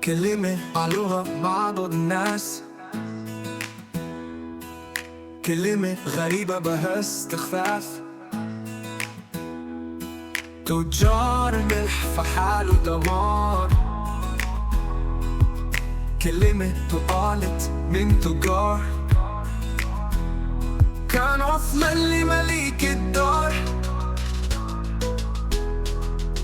كلمة قالوها بعض الناس، كلمة غريبة بها استخفاف. تجار ملح فحاله دمار، كلمة قالت من تجار. كان عثمان لمليك الدار،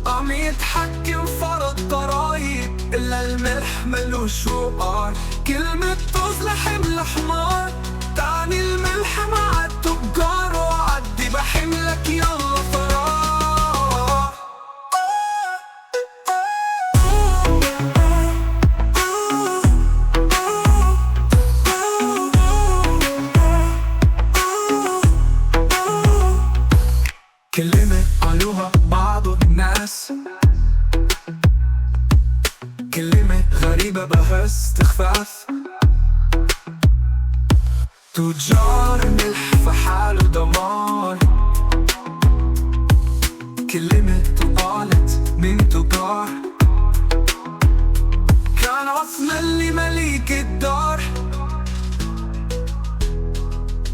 قام يتحكم فرض ضرايب، إلا الملح ملوش وقار. كلمة طفل حمل حمار، تعني الملح مع التجار. وعدي بحملك يلا فرار. كلمة قالوها بعض الناس، كلمة غريبة بها استخفاف. تجار ملح فحاله دمار، كلمة قالت من تجار. كان عثمان لمليك الدار،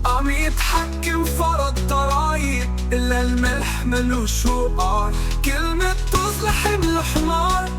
قام يتحكم فرض ضرايب، إلا الملح ملوش وقار. كلمة تصلح حمل حمار،